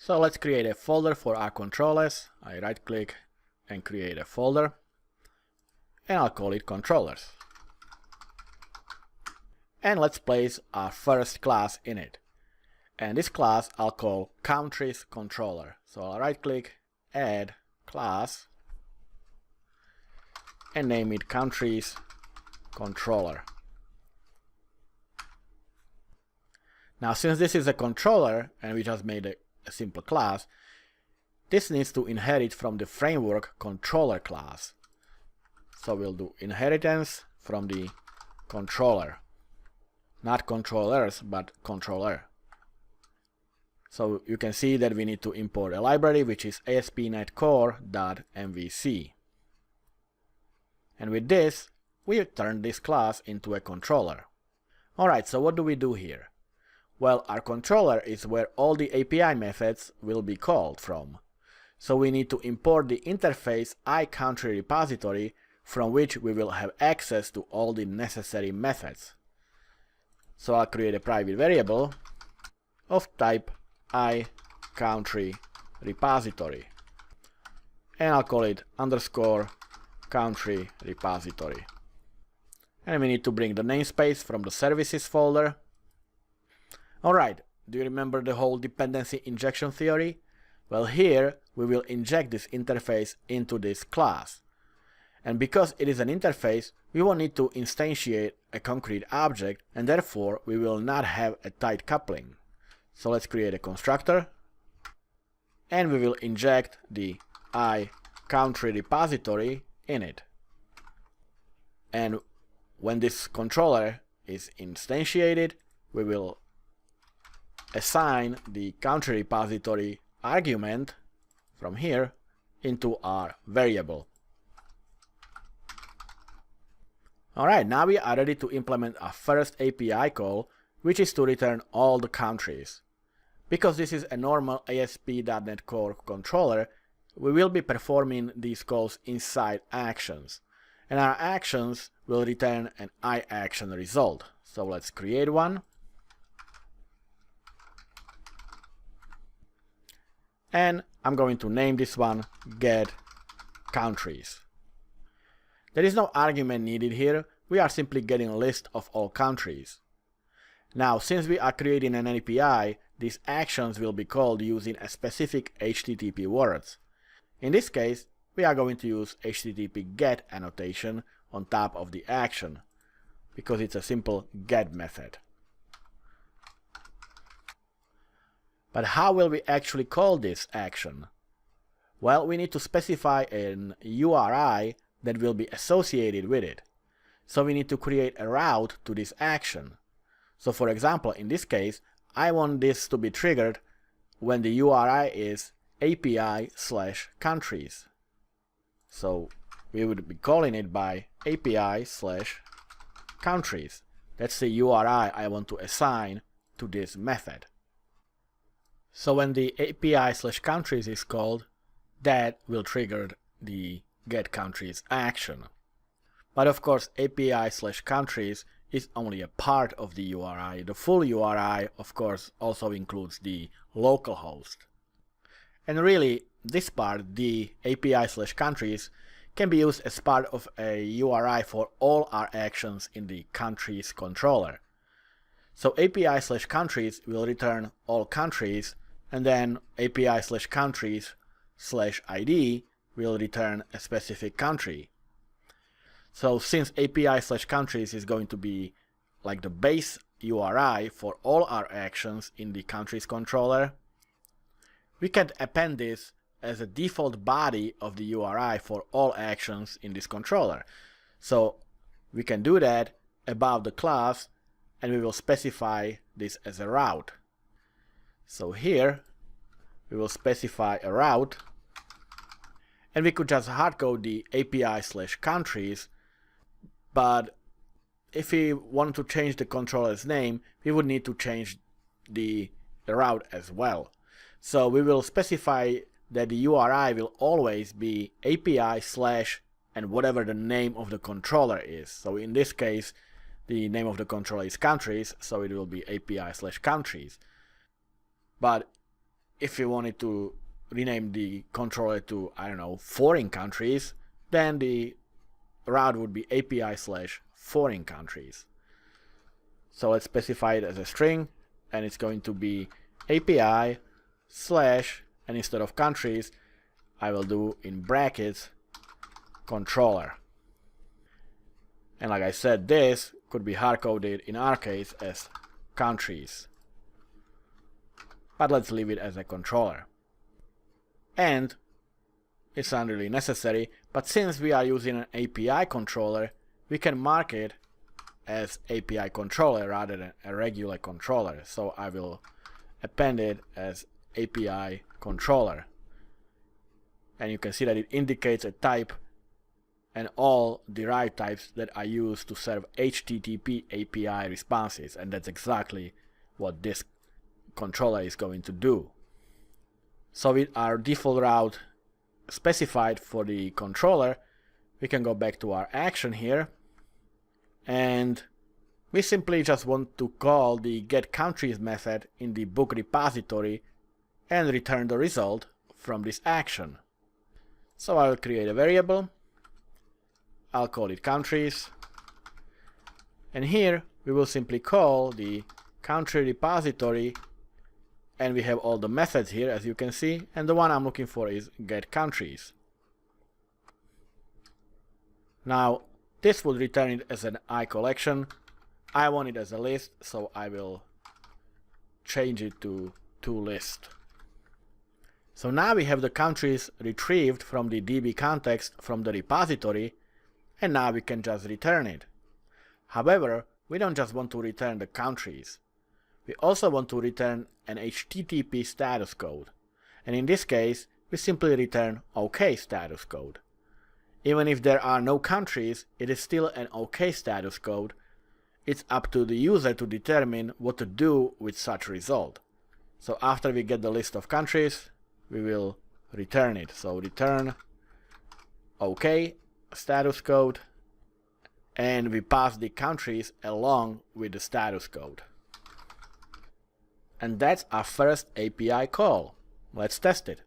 So let's create a folder for our controllers. I right click and create a folder, and I'll call it controllers. And let's place our first class in it. And this class I'll call countries controller. So I'll right click, add class, and name it countries controller. Now since this is a controller and we just made a simple class, this needs to inherit from the framework controller class. So we'll do inheritance from the controller. Not controllers, but controller. So you can see that we need to import a library which is ASP.NET Core.mvc. And with this, we turn this class into a controller. Alright, so what do we do here? Well, our controller is where all the API methods will be called from. So we need to import the interface iCountry repository from which we will have access to all the necessary methods. So I'll create a private variable of type iCountry repository. And I'll call it _country repository. And we need to bring the namespace from the services folder. Alright, do you remember the whole dependency injection theory? Well, here we will inject this interface into this class. And because it is an interface, we won't need to instantiate a concrete object, and therefore we will not have a tight coupling. So let's create a constructor, and we will inject the iCountry repository in it. And when this controller is instantiated, we will assign the country repository argument from here into our variable. Alright, now we are ready to implement our first API call, which is to return all the countries. Because this is a normal ASP.NET Core controller, we will be performing these calls inside actions. And our actions will return an iAction result. So let's create one. And I'm going to name this one get countries. There is no argument needed here, we are simply getting a list of all countries. Now, since we are creating an API, these actions will be called using a specific HTTP words. In this case, we are going to use HTTP GET annotation on top of the action, because it's a simple GET method. But how will we actually call this action? Well, we need to specify an URI that will be associated with it. So we need to create a route to this action. So for example, in this case, I want this to be triggered when the URI is API/countries. So we would be calling it by API/countries. That's the URI I want to assign to this method. So when the API/countries is called, that will trigger the getCountries action. But of course, API/countries is only a part of the URI. The full URI, of course, also includes the localhost. And really, this part, the API/countries, can be used as part of a URI for all our actions in the countries controller. So API/countries will return all countries, and then API/countries/ID will return a specific country. So since API/countries is going to be like the base URI for all our actions in the countries controller, we can append this as a default body of the URI for all actions in this controller. So we can do that above the class, and we will specify this as a route. So here we will specify a route, and we could just hardcode the API/countries, but if we want to change the controller's name, we would need to change the route as well. So we will specify that the URI will always be API/ and whatever the name of the controller is. So in this case, the name of the controller is countries, so it will be API/countries. But if you wanted to rename the controller to, I don't know, foreign countries, then the route would be API/foreign countries. So let's specify it as a string, and it's going to be API/ and instead of countries, I will do in brackets controller. And like I said, this could be hard-coded in our case as countries. But let's leave it as a controller. And it's not really necessary, but since we are using an API controller, we can mark it as API controller rather than a regular controller. So I will append it as API controller. And you can see that it indicates a type and all derived types that are used to serve HTTP API responses, and that's exactly what this controller is going to do. So with our default route specified for the controller, we can go back to our action here, and we simply just want to call the getCountries method in the book repository and return the result from this action. So I'll create a variable, I'll call it countries, and here we will simply call the country repository, and we have all the methods here as you can see, and the one I'm looking for is getCountries. Now this would return it as an I collection. I want it as a list, so I will change it to toList. So now we have the countries retrieved from the DB context from the repository, and now we can just return it. However, we don't just want to return the countries. We also want to return an HTTP status code. And in this case, we simply return OK status code. Even if there are no countries, it is still an OK status code. It's up to the user to determine what to do with such result. So after we get the list of countries, we will return it. So return OK status code, and we pass the countries along with the status code. And that's our first API call. Let's test it.